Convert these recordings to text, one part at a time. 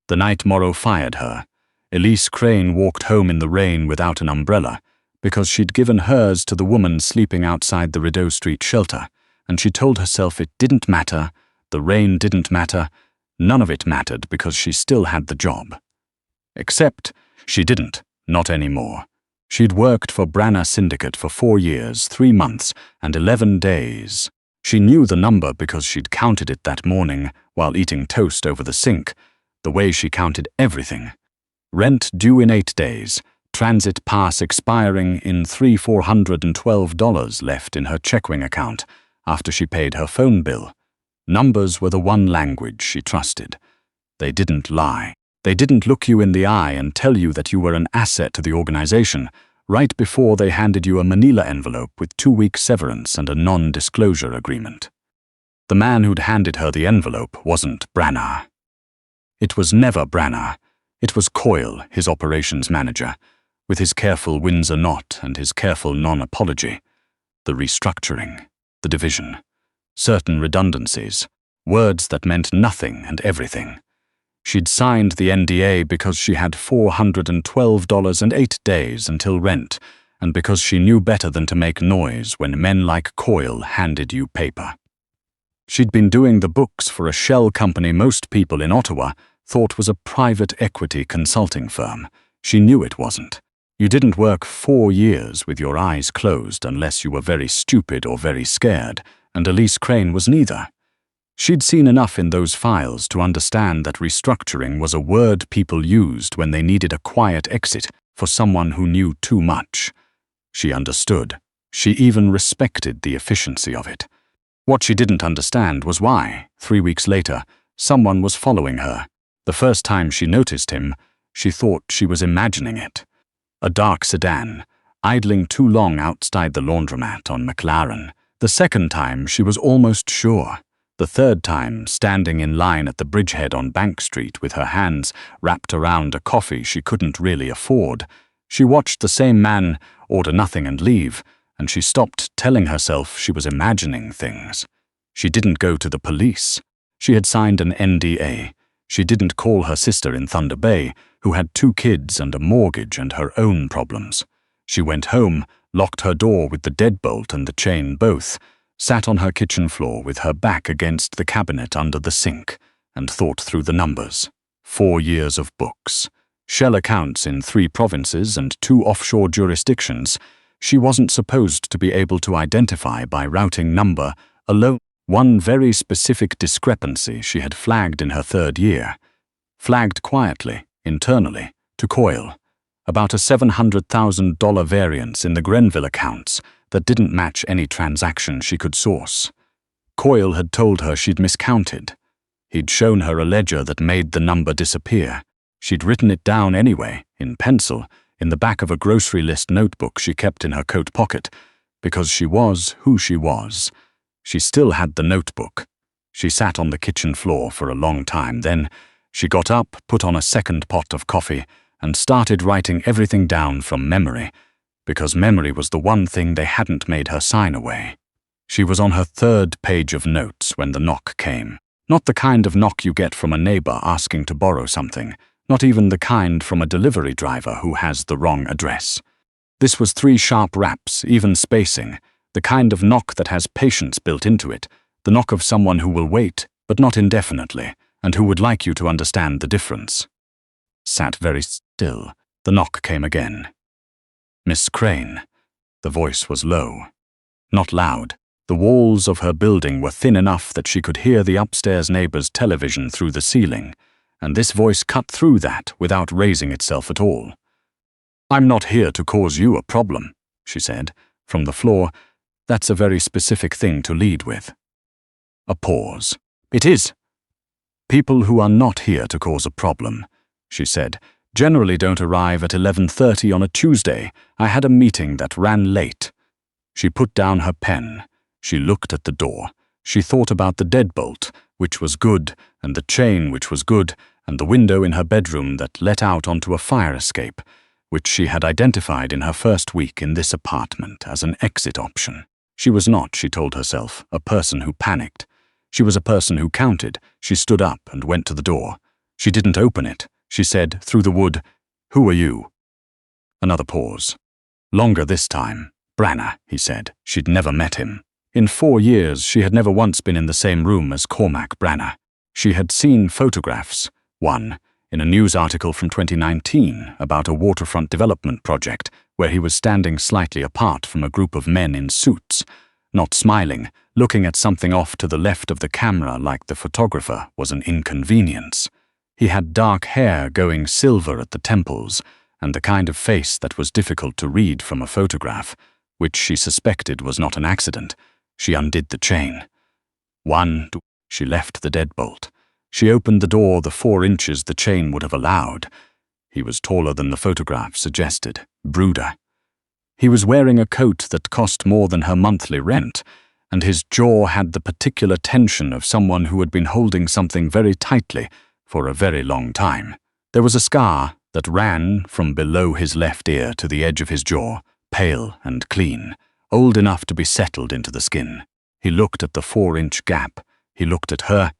The night Morrow fired her, Elise Crane walked home in the rain without an umbrella because she'd given hers to the woman sleeping outside the Rideau Street shelter, and she told herself it didn't matter, the rain didn't matter, none of it mattered because she still had the job. Except she didn't, not anymore. She'd worked for Branagh Syndicate for 4 years, 3 months, and 11 days. She knew the number because she'd counted it that morning while eating toast over the sink, the way she counted everything. Rent due in 8 days, transit pass expiring in $412 left in her checking account after she paid her phone bill. Numbers were the one language she trusted. They didn't lie. They didn't look you in the eye and tell you that you were an asset to the organization right before they handed you a manila envelope with 2-week severance and a non-disclosure agreement. The man who'd handed her the envelope wasn't Branagh. It was never Branagh. It was Coyle, his operations manager, with his careful Windsor knot and his careful non-apology. The restructuring, the division, certain redundancies, words that meant nothing and everything. She'd signed the NDA because she had $412 and 8 days until rent, and because she knew better than to make noise when men like Coyle handed you paper. She'd been doing the books for a shell company most people in Ottawa thought was a private equity consulting firm. She knew it wasn't. You didn't work 4 years with your eyes closed unless you were very stupid or very scared, and Elise Crane was neither. She'd seen enough in those files to understand that restructuring was a word people used when they needed a quiet exit for someone who knew too much. She understood. She even respected the efficiency of it. What she didn't understand was why, 3 weeks later, someone was following her. The first time she noticed him, she thought she was imagining it. A dark sedan, idling too long outside the laundromat on McLaren. The second time, she was almost sure. The third time, standing in line at the bridgehead on Bank Street with her hands wrapped around a coffee she couldn't really afford. She watched the same man order nothing and leave, and she stopped telling herself she was imagining things. She didn't go to the police. She had signed an NDA. She didn't call her sister in Thunder Bay, who had 2 kids and a mortgage and her own problems. She went home, locked her door with the deadbolt and the chain both, sat on her kitchen floor with her back against the cabinet under the sink, and thought through the numbers. 4 years of books. Shell accounts in 3 provinces and 2 offshore jurisdictions. She wasn't supposed to be able to identify by routing number alone. One very specific discrepancy she had flagged in her 3rd year. Flagged quietly, internally, to Coyle. About a $700,000 variance in the Grenville accounts that didn't match any transaction she could source. Coyle had told her she'd miscounted. He'd shown her a ledger that made the number disappear. She'd written it down anyway, in pencil, in the back of a grocery list notebook she kept in her coat pocket, because she was who she was. She still had the notebook. She sat on the kitchen floor for a long time. Then she got up, put on a second pot of coffee, and started writing everything down from memory, because memory was the one thing they hadn't made her sign away. She was on her 3rd page of notes when the knock came. Not the kind of knock you get from a neighbor asking to borrow something, not even the kind from a delivery driver who has the wrong address. This was 3 sharp raps, even spacing, the kind of knock that has patience built into it, the knock of someone who will wait, but not indefinitely, and who would like you to understand the difference. Sat very still. The knock came again. Miss Crane. The voice was low. Not loud. The walls of her building were thin enough that she could hear the upstairs neighbor's television through the ceiling, and this voice cut through that without raising itself at all. "I'm not here to cause you a problem," she said, from the floor. That's a very specific thing to lead with. A pause. "It is. People who are not here to cause a problem," she said, "generally don't arrive at 11:30 on a Tuesday. I had a meeting that ran late." She put down her pen. She looked at the door. She thought about the deadbolt, which was good, and the chain, which was good, and the window in her bedroom that let out onto a fire escape, which she had identified in her first week in this apartment as an exit option. She was not, she told herself, a person who panicked. She was a person who counted. She stood up and went to the door. She didn't open it. She said, through the wood, "Who are you?" Another pause. Longer this time. Branagh, he said. She'd never met him. In 4 years, she had never once been in the same room as Cormac Branagh. She had seen photographs. One, in a news article from 2019 about a waterfront development project where he was standing slightly apart from a group of men in suits, not smiling, looking at something off to the left of the camera like the photographer was an inconvenience. He had dark hair going silver at the temples, and the kind of face that was difficult to read from a photograph, which she suspected was not an accident. She undid the chain. 1, 2. She left the deadbolt. She opened the door the 4 inches the chain would have allowed. He was taller than the photograph suggested, brooder. He was wearing a coat that cost more than her monthly rent, and his jaw had the particular tension of someone who had been holding something very tightly for a very long time. There was a scar that ran from below his left ear to the edge of his jaw, pale and clean, old enough to be settled into the skin. He looked at the 4-inch gap. He looked at her.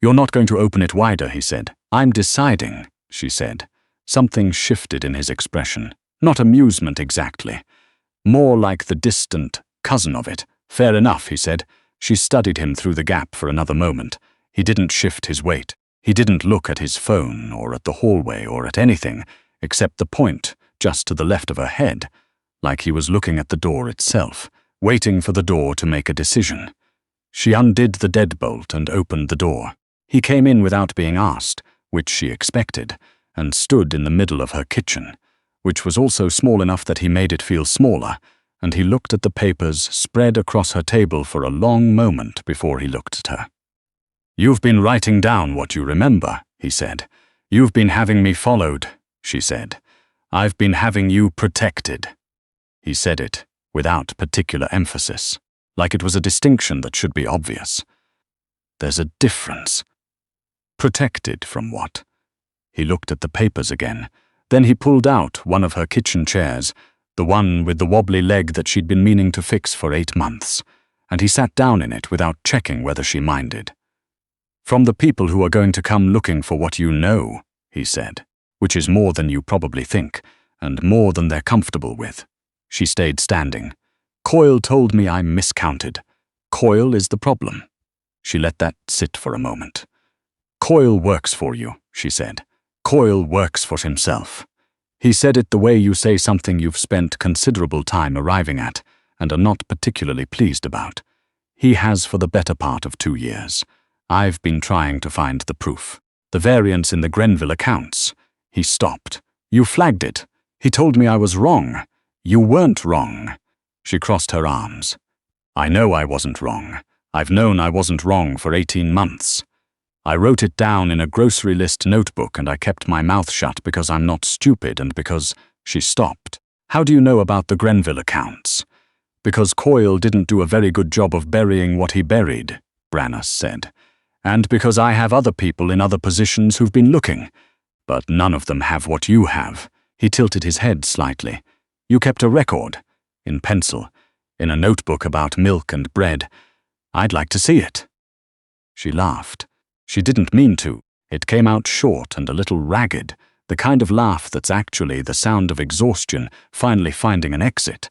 "You're not going to open it wider," he said. "I'm deciding," she said. Something shifted in his expression. Not amusement exactly. More like the distant cousin of it. "Fair enough," he said. She studied him through the gap for another moment. He didn't shift his weight. He didn't look at his phone or at the hallway or at anything except the point just to the left of her head, like he was looking at the door itself, waiting for the door to make a decision. She undid the deadbolt and opened the door. He came in without being asked, which she expected, and stood in the middle of her kitchen, which was also small enough that he made it feel smaller, and he looked at the papers spread across her table for a long moment before he looked at her. "You've been writing down what you remember," he said. "You've been having me followed," she said. "I've been having you protected." He said it without particular emphasis, like it was a distinction that should be obvious. There's a difference. Protected from what? He looked at the papers again. Then he pulled out one of her kitchen chairs, the one with the wobbly leg that she'd been meaning to fix for 8 months, and he sat down in it without checking whether she minded. "From the people who are going to come looking for what you know," he said, "which is more than you probably think, and more than they're comfortable with." She stayed standing. "Coyle told me I miscounted. Coyle is the problem." She let that sit for a moment. "Coyle works for you," she said. "Coyle works for himself." He said it the way you say something you've spent considerable time arriving at and are not particularly pleased about. He has for the better part of 2 years. I've been trying to find the proof. The variance in the Grenville accounts. He stopped. "You flagged it. He told me I was wrong." "You weren't wrong." She crossed her arms. "I know I wasn't wrong. I've known I wasn't wrong for 18 months. I wrote it down in a grocery list notebook and I kept my mouth shut because I'm not stupid and because—" She stopped. "How do you know about the Grenville accounts?" "Because Coyle didn't do a very good job of burying what he buried," Branagh said. "And because I have other people in other positions who've been looking. But none of them have what you have." He tilted his head slightly. "You kept a record, in pencil, in a notebook about milk and bread. I'd like to see it." She laughed. She didn't mean to. It came out short and a little ragged, the kind of laugh that's actually the sound of exhaustion finally finding an exit.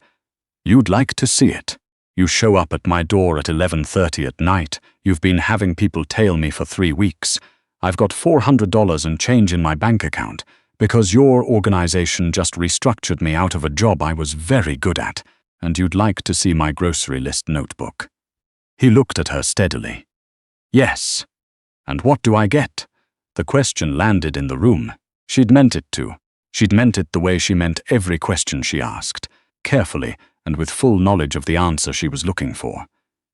"You'd like to see it. You show up at my door at 11:30 at night. You've been having people tail me for 3 weeks. I've got $400 and change in my bank account because your organization just restructured me out of a job I was very good at, and you'd like to see my grocery list notebook." He looked at her steadily. "Yes. And what do I get?" The question landed in the room. She'd meant it to. She'd meant it the way she meant every question she asked, carefully and with full knowledge of the answer she was looking for.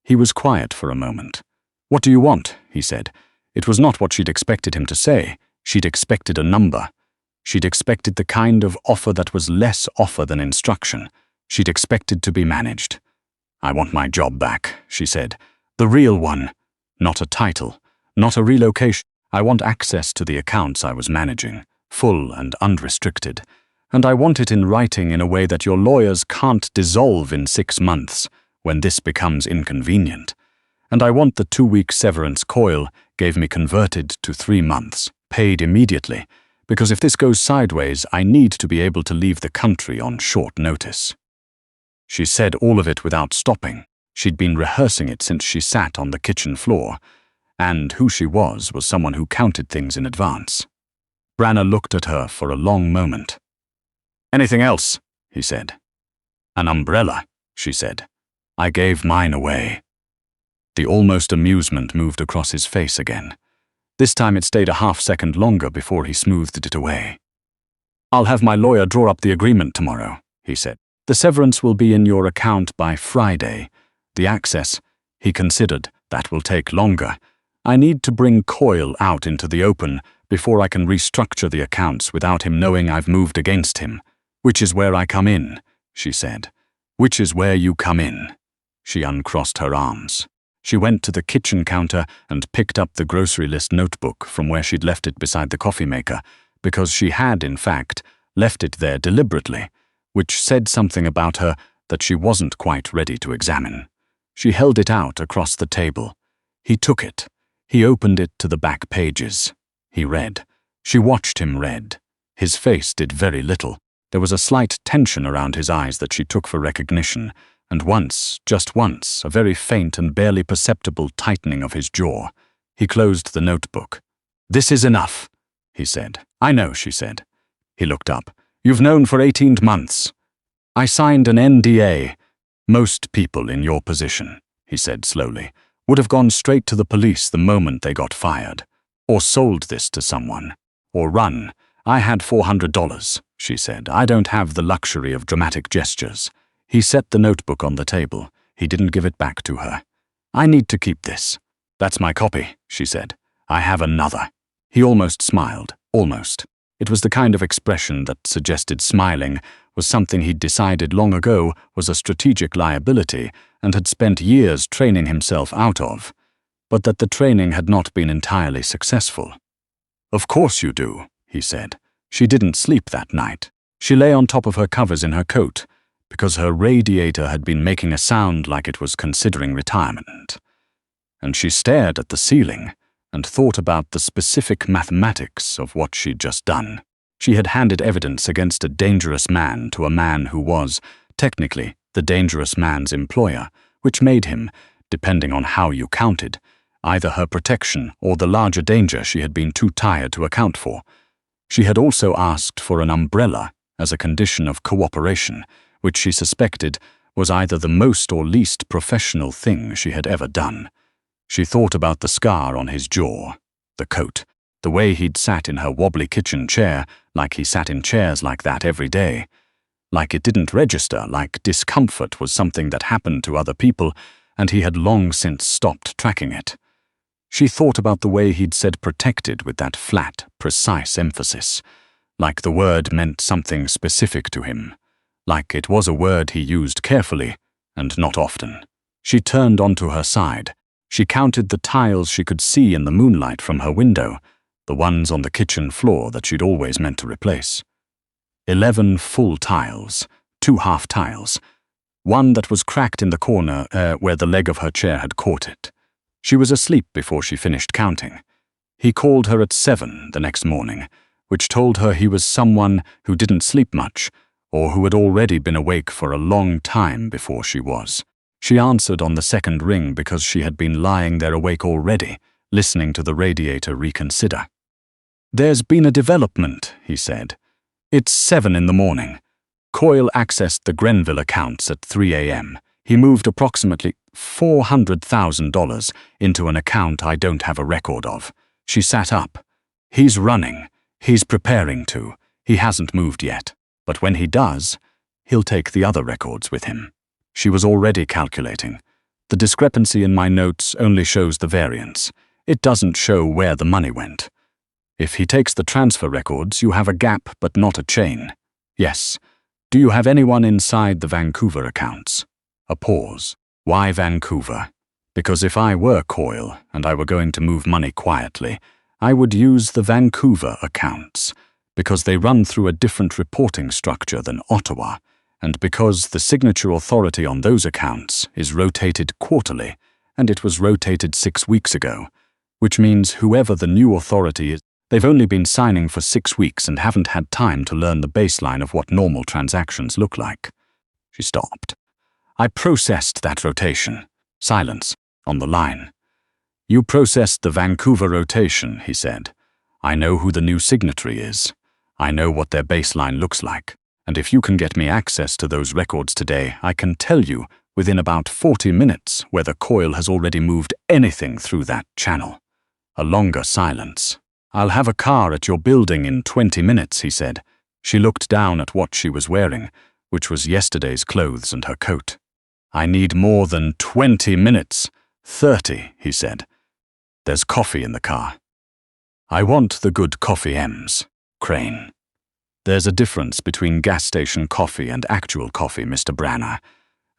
He was quiet for a moment. "What do you want?" he said. It was not what she'd expected him to say. She'd expected a number. She'd expected the kind of offer that was less offer than instruction. She'd expected to be managed. "I want my job back," she said. "The real one. Not a title. Not a relocation. I want access to the accounts I was managing, full and unrestricted. And I want it in writing in a way that your lawyers can't dissolve in 6 months when this becomes inconvenient. And I want the 2-week severance Coyle gave me converted to 3 months. paid immediately, because if this goes sideways, I need to be able to leave the country on short notice." She said all of it without stopping. She'd been rehearsing it since she sat on the kitchen floor, and who she was someone who counted things in advance. Branner looked at her for a long moment. "Anything else?" he said. "An umbrella," she said. "I gave mine away." The almost amusement moved across his face again. This time it stayed a half-second longer before he smoothed it away. "I'll have my lawyer draw up the agreement tomorrow," he said. "The severance will be in your account by Friday. The access," he considered, "that will take longer. I need to bring Coyle out into the open before I can restructure the accounts without him knowing I've moved against him. Which is where I come in," she said. "Which is where you come in." She uncrossed her arms. She went to the kitchen counter and picked up the grocery list notebook from where she'd left it beside the coffee maker, because she had, in fact, left it there deliberately, which said something about her that she wasn't quite ready to examine. She held it out across the table. He took it. He opened it to the back pages. He read. She watched him read. His face did very little. There was a slight tension around his eyes that she took for recognition, and once, just once, a very faint and barely perceptible tightening of his jaw. He closed the notebook. "This is enough," he said. "I know," she said. He looked up. "You've known for 18 months. I signed an NDA. Most people in your position," he said slowly, "would have gone straight to the police the moment they got fired. Or sold this to someone. Or run. I had $400, she said. "I don't have the luxury of dramatic gestures." He set the notebook on the table. He didn't give it back to her. "I need to keep this." "That's my copy," she said. "I have another." He almost smiled. Almost. It was the kind of expression that suggested smiling was something he'd decided long ago was a strategic liability and had spent years training himself out of, but that the training had not been entirely successful. "Of course you do," he said. She didn't sleep that night. She lay on top of her covers in her coat, because her radiator had been making a sound like it was considering retirement. And she stared at the ceiling and thought about the specific mathematics of what she'd just done. She had handed evidence against a dangerous man to a man who was, technically, the dangerous man's employer, which made him, depending on how you counted, either her protection or the larger danger she had been too tired to account for. She had also asked for an umbrella as a condition of cooperation, which she suspected was either the most or least professional thing she had ever done. She thought about the scar on his jaw, the coat, the way he'd sat in her wobbly kitchen chair, like he sat in chairs like that every day. Like it didn't register, like discomfort was something that happened to other people, and he had long since stopped tracking it. She thought about the way he'd said protected with that flat, precise emphasis, like the word meant something specific to him. Like it was a word he used carefully, and not often. She turned onto her side. She counted the tiles she could see in the moonlight from her window, the ones on the kitchen floor that she'd always meant to replace. 11 full tiles, 2 half tiles, one that was cracked in the corner where the leg of her chair had caught it. She was asleep before she finished counting. He called her at 7 the next morning, which told her he was someone who didn't sleep much, or who had already been awake for a long time before she was. She answered on the second ring because she had been lying there awake already, listening to the radiator reconsider. "There's been a development," he said. "It's 7 in the morning. Coyle accessed the Grenville accounts at 3 a.m. He moved approximately $400,000 into an account I don't have a record of." She sat up. "He's running. He's preparing to. He hasn't moved yet. But when he does, he'll take the other records with him." She was already calculating. "The discrepancy in my notes only shows the variance. It doesn't show where the money went. If he takes the transfer records, you have a gap but not a chain." "Yes. Do you have anyone inside the Vancouver accounts?" A pause. "Why Vancouver?" "Because if I were Coyle and I were going to move money quietly, I would use the Vancouver accounts, because they run through a different reporting structure than Ottawa, and because the signature authority on those accounts is rotated quarterly, and it was rotated 6 weeks ago, which means whoever the new authority is, They've only been signing for 6 weeks and haven't had time to learn the baseline of what normal transactions look like. She stopped. I processed that rotation. Silence. On the line. You processed the Vancouver rotation, he said. I know who the new signatory is. I know what their baseline looks like. And if you can get me access to those records today, I can tell you within about 40 minutes whether Coyle has already moved anything through that channel. A longer silence. I'll have a car at your building in 20 minutes, he said. She looked down at what she was wearing, which was yesterday's clothes and her coat. I need more than 20 minutes. 30, he said. There's coffee in the car. I want the good coffee M's, Crane. There's a difference between gas station coffee and actual coffee, Mr. Branner.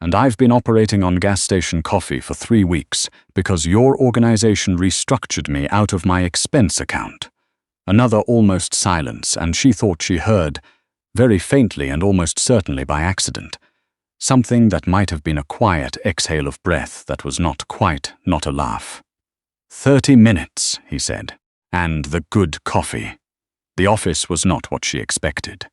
And I've been operating on gas station coffee for 3 weeks because your organization restructured me out of my expense account. Another almost silence, and she thought she heard, very faintly and almost certainly by accident, something that might have been a quiet exhale of breath that was not a laugh. 30 minutes, he said, and the good coffee. The office was not what she expected.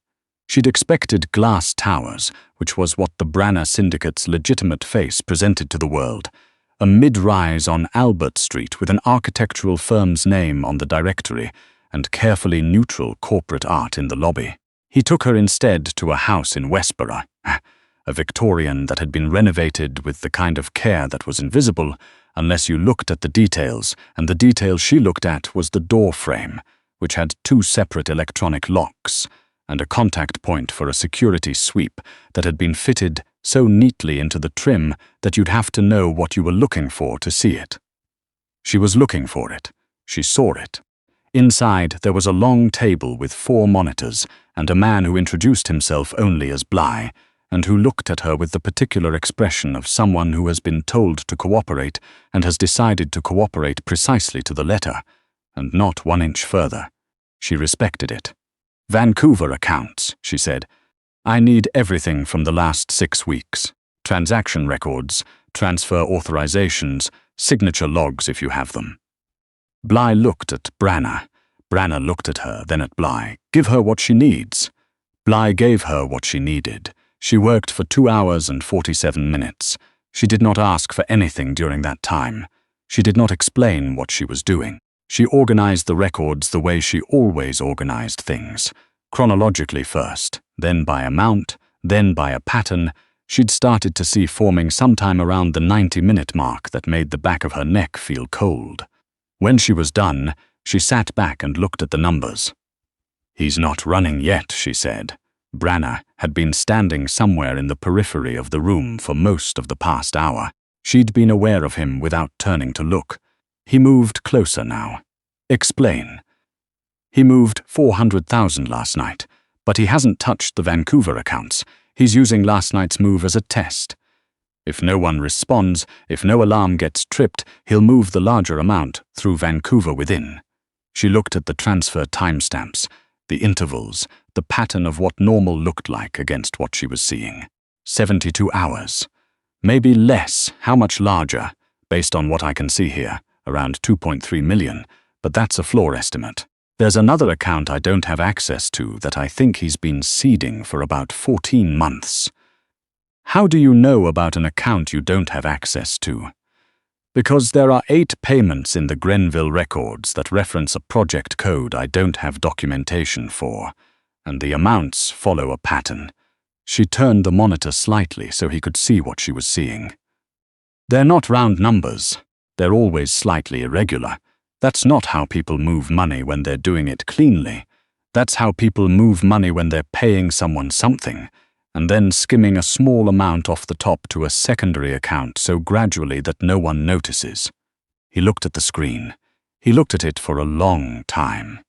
She'd expected glass towers, which was what the Branner Syndicate's legitimate face presented to the world, a mid-rise on Albert Street with an architectural firm's name on the directory and carefully neutral corporate art in the lobby. He took her instead to a house in Westborough, a Victorian that had been renovated with the kind of care that was invisible unless you looked at the details, and the detail she looked at was the door frame, which had 2 separate electronic locks, and a contact point for a security sweep that had been fitted so neatly into the trim that you'd have to know what you were looking for to see it. She was looking for it. She saw it. Inside, there was a long table with 4 monitors and a man who introduced himself only as Bly, and who looked at her with the particular expression of someone who has been told to cooperate and has decided to cooperate precisely to the letter, and not 1 inch further. She respected it. Vancouver accounts, she said. I need everything from the last 6 weeks. Transaction records, transfer authorizations, signature logs if you have them. Bly looked at Branner. Branner looked at her, then at Bly. Give her what she needs. Bly gave her what she needed. She worked for 2 hours and 47 minutes. She did not ask for anything during that time. She did not explain what she was doing. She organized the records the way she always organized things. Chronologically first, then by amount, then by a pattern she'd started to see forming sometime around the 90-minute mark that made the back of her neck feel cold. When she was done, she sat back and looked at the numbers. He's not running yet, she said. Branner had been standing somewhere in the periphery of the room for most of the past hour. She'd been aware of him without turning to look. He moved closer now. Explain. He moved 400,000 last night, but he hasn't touched the Vancouver accounts. He's using last night's move as a test. If no one responds, if no alarm gets tripped, he'll move the larger amount through Vancouver within. She looked at the transfer timestamps, the intervals, the pattern of what normal looked like against what she was seeing. 72 hours. Maybe less, how much larger, based on what I can see here. Around 2.3 million, but that's a floor estimate. There's another account I don't have access to that I think he's been seeding for about 14 months. How do you know about an account you don't have access to? Because there are 8 payments in the Grenville records that reference a project code I don't have documentation for, and the amounts follow a pattern. She turned the monitor slightly so he could see what she was seeing. They're not round numbers. They're always slightly irregular. That's not how people move money when they're doing it cleanly. That's how people move money when they're paying someone something, and then skimming a small amount off the top to a secondary account so gradually that no one notices. He looked at the screen. He looked at it for a long time.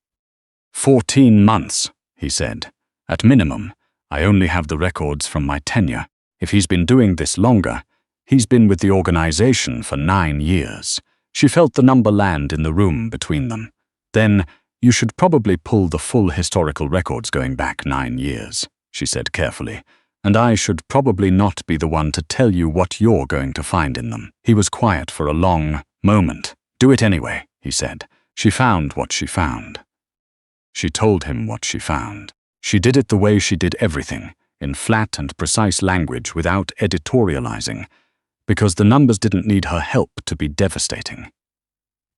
14 months, he said. At minimum, I only have the records from my tenure. If he's been doing this longer, he's been with the organization for 9 years. She felt the number land in the room between them. Then, you should probably pull the full historical records going back 9 years, she said carefully, and I should probably not be the one to tell you what you're going to find in them. He was quiet for a long moment. Do it anyway, he said. She found what she found. She told him what she found. She did it the way she did everything, in flat and precise language without editorializing, because the numbers didn't need her help to be devastating.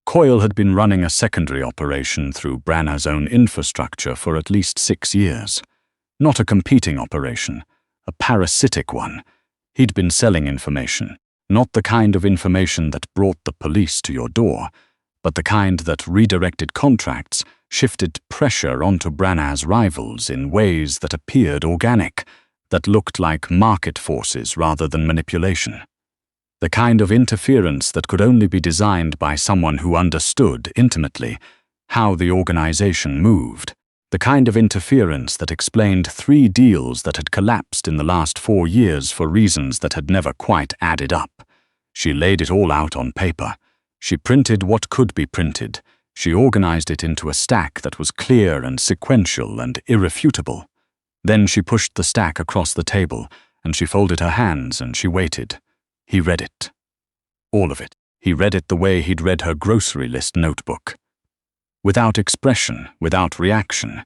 Coyle had been running a secondary operation through Branagh's own infrastructure for at least 6 years. Not a competing operation, a parasitic one. He'd been selling information, not the kind of information that brought the police to your door, but the kind that redirected contracts, shifted pressure onto Branagh's rivals in ways that appeared organic, that looked like market forces rather than manipulation. The kind of interference that could only be designed by someone who understood intimately how the organization moved. The kind of interference that explained 3 deals that had collapsed in the last 4 years for reasons that had never quite added up. She laid it all out on paper. She printed what could be printed. She organized it into a stack that was clear and sequential and irrefutable. Then she pushed the stack across the table, and she folded her hands and she waited. He read it. All of it. He read it the way he'd read her grocery list notebook. Without expression, without reaction,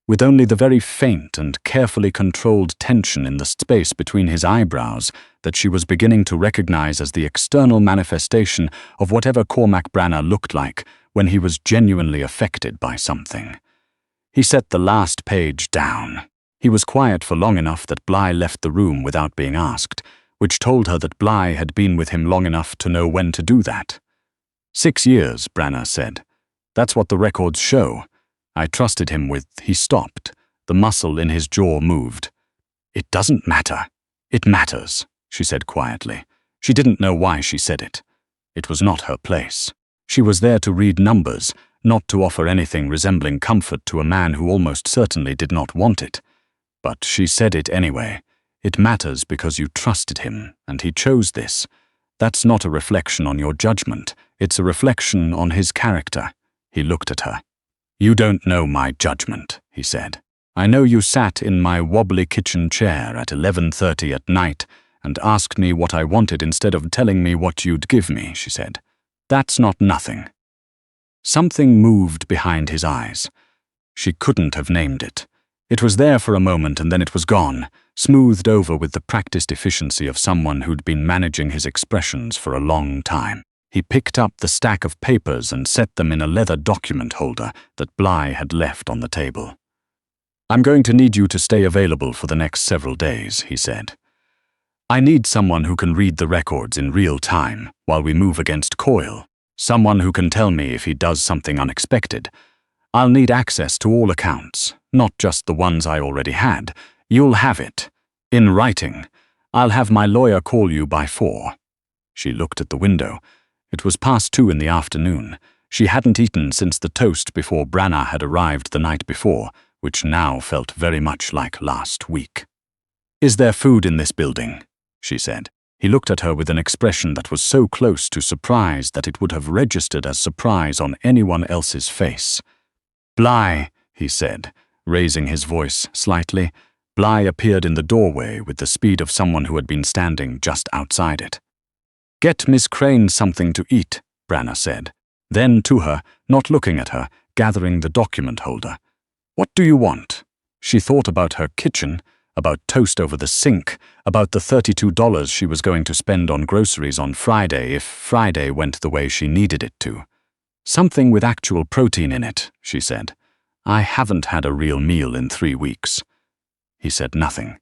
with only the very faint and carefully controlled tension in the space between his eyebrows that she was beginning to recognize as the external manifestation of whatever Cormac Branaugh looked like when he was genuinely affected by something. He set the last page down. He was quiet for long enough that Bly left the room without being asked, which told her that Bly had been with him long enough to know when to do that. 6 years, Branaugh said. That's what the records show. I trusted him with. He stopped. The muscle in his jaw moved. It doesn't matter. It matters, she said quietly. She didn't know why she said it. It was not her place. She was there to read numbers, not to offer anything resembling comfort to a man who almost certainly did not want it. But she said it anyway. It matters because you trusted him, and he chose this. That's not a reflection on your judgment. It's a reflection on his character. He looked at her. You don't know my judgment, he said. I know you sat in my wobbly kitchen chair at 11:30 at night and asked me what I wanted instead of telling me what you'd give me, she said. That's not nothing. Something moved behind his eyes. She couldn't have named it. It was there for a moment and then it was gone, smoothed over with the practiced efficiency of someone who'd been managing his expressions for a long time. He picked up the stack of papers and set them in a leather document holder that Bly had left on the table. I'm going to need you to stay available for the next several days, he said. I need someone who can read the records in real time while we move against Coyle. Someone who can tell me if he does something unexpected. I'll need access to all accounts, not just the ones I already had. You'll have it. In writing. I'll have my lawyer call you by 4. She looked at the window. It was past 2 in the afternoon. She hadn't eaten since the toast before Branaugh had arrived the night before, which now felt very much like last week. Is there food in this building? She said. He looked at her with an expression that was so close to surprise that it would have registered as surprise on anyone else's face. Bly, he said, raising his voice slightly. Bly appeared in the doorway with the speed of someone who had been standing just outside it. Get Miss Crane something to eat, Branaugh said. Then to her, not looking at her, gathering the document holder. What do you want? She thought about her kitchen, about toast over the sink, about the $32 she was going to spend on groceries on Friday if Friday went the way she needed it to. Something with actual protein in it, she said. I haven't had a real meal in 3 weeks. He said nothing.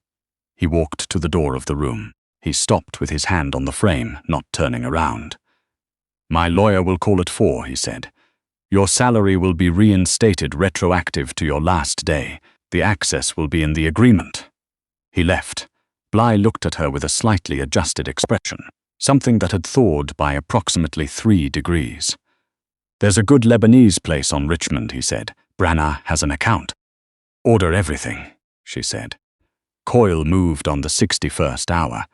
He walked to the door of the room. He stopped with his hand on the frame, not turning around. My lawyer will call at 4, he said. Your salary will be reinstated retroactive to your last day. The access will be in the agreement. He left. Bly looked at her with a slightly adjusted expression, something that had thawed by approximately 3 degrees. There's a good Lebanese place on Richmond, he said. Branaugh has an account. Order everything, she said. Coyle moved on the 61st hour.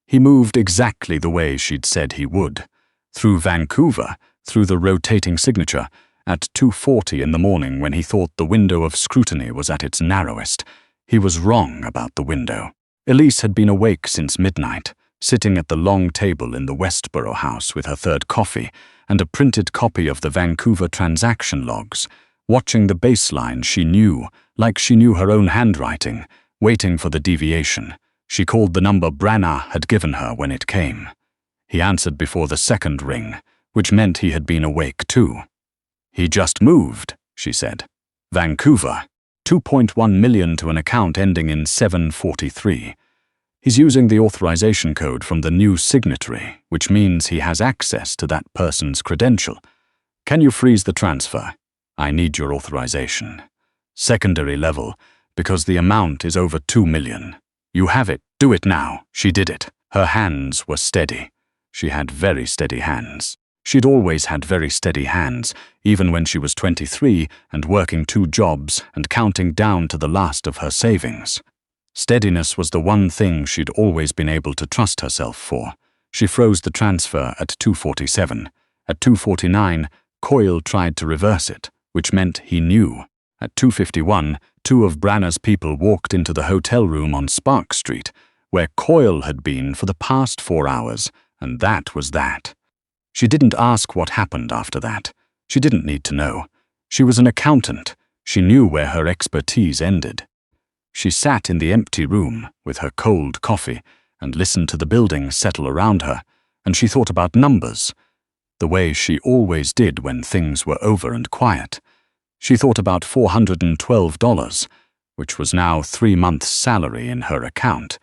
He moved exactly the way she'd said he would. Through Vancouver, through the rotating signature, at 2:40 in the morning when he thought the window of scrutiny was at its narrowest. He was wrong about the window. Elise had been awake since midnight, sitting at the long table in the Westboro house with her 3rd coffee and a printed copy of the Vancouver transaction logs, Watching the baseline, she knew, like she knew her own handwriting, waiting for the deviation. She called the number Branagh had given her when it came. He answered before the second ring, which meant he had been awake too. "He just moved," she said. "Vancouver. 2.1 million to an account ending in 743. He's using the authorization code from the new signatory, which means he has access to that person's credential. Can you freeze the transfer? I need your authorization. Secondary level, because the amount is over 2 million. You have it. Do it now." She did it. Her hands were steady. She had very steady hands. She'd always had very steady hands, even when she was 23 and working 2 jobs and counting down to the last of her savings. Steadiness was the one thing she'd always been able to trust herself for. She froze the transfer at 247. At 249, Coyle tried to reverse it, which meant he knew. At 251, 2 of Branagh's people walked into the hotel room on Spark Street, where Coyle had been for the past 4 hours, and that was that. She didn't ask what happened after that. She didn't need to know. She was an accountant. She knew where her expertise ended. She sat in the empty room with her cold coffee and listened to the building settle around her, and she thought about numbers, the way she always did when things were over and quiet. She thought about $412, which was now 3 months' salary in her account,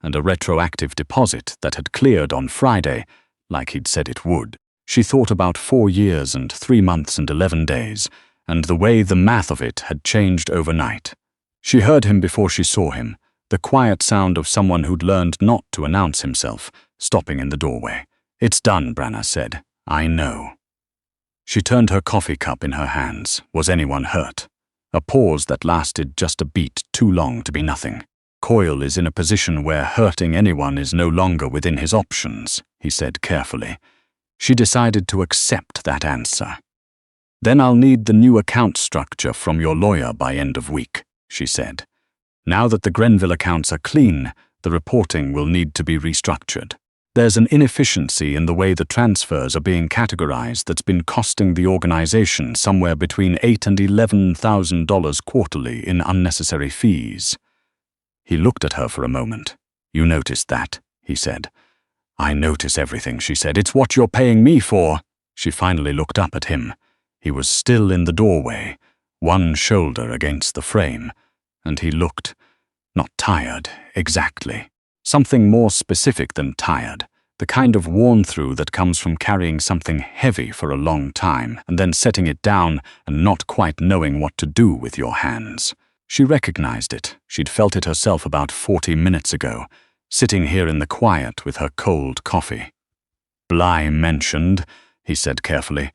and a retroactive deposit that had cleared on Friday, like he'd said it would. She thought about 4 years and 3 months and 11 days, and the way the math of it had changed overnight. She heard him before she saw him, the quiet sound of someone who'd learned not to announce himself, stopping in the doorway. "It's done," Branagh said. "I know." She turned her coffee cup in her hands. Was anyone hurt? A pause that lasted just a beat too long to be nothing. "Coyle is in a position where hurting anyone is no longer within his options," he said carefully. She decided to accept that answer. "Then I'll need the new account structure from your lawyer by end of week," she said. "Now that the Grenville accounts are clean, the reporting will need to be restructured. There's an inefficiency in the way the transfers are being categorized that's been costing the organization somewhere between $8,000 and $11,000 quarterly in unnecessary fees." He looked at her for a moment. "You noticed that?" he said. "I notice everything," she said. "It's what you're paying me for." She finally looked up at him. He was still in the doorway, one shoulder against the frame, and he looked not tired, exactly. Something more specific than tired, the kind of worn-through that comes from carrying something heavy for a long time and then setting it down and not quite knowing what to do with your hands. She recognized it. She'd felt it herself about 40 minutes ago, sitting here in the quiet with her cold coffee. "Bly mentioned," he said carefully,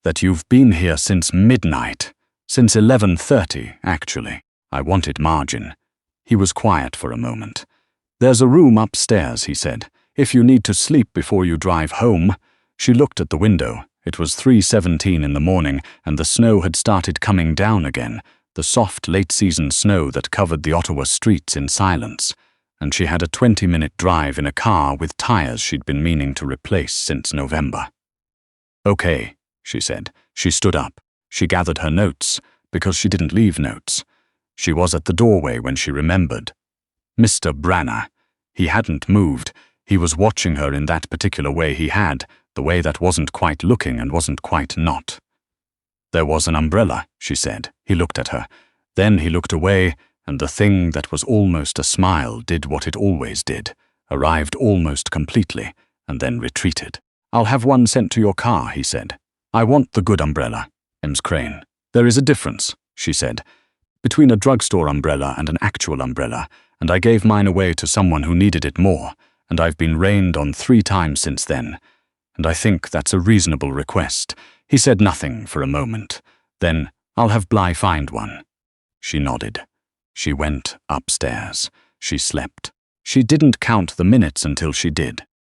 "that you've been here since midnight. Since 11:30, actually. I wanted margin." He was quiet for a moment. "There's a room upstairs," he said, "if you need to sleep before you drive home." She looked at the window. It was 3:17 in the morning, and the snow had started coming down again, the soft late-season snow that covered the Ottawa streets in silence, and she had a 20-minute drive in a car with tires she'd been meaning to replace since November. "Okay," she said. She stood up. She gathered her notes, because she didn't leave notes. She was at the doorway when she remembered. Mr. Branagh. He hadn't moved. He was watching her in that particular way he had, the way that wasn't quite looking and wasn't quite not. "There was an umbrella," she said. He looked at her. Then he looked away, and the thing that was almost a smile did what it always did, arrived almost completely, and then retreated. "I'll have one sent to your car," he said. "I want the good umbrella." Elise Crane. "There is a difference," she said, "between a drugstore umbrella and an actual umbrella, and I gave mine away to someone who needed it more, and I've been rained on 3 times since then, and I think that's a reasonable request." He said nothing for a moment. Then, "I'll have Bly find one." She nodded. She went upstairs. She slept. She didn't count the minutes until she did.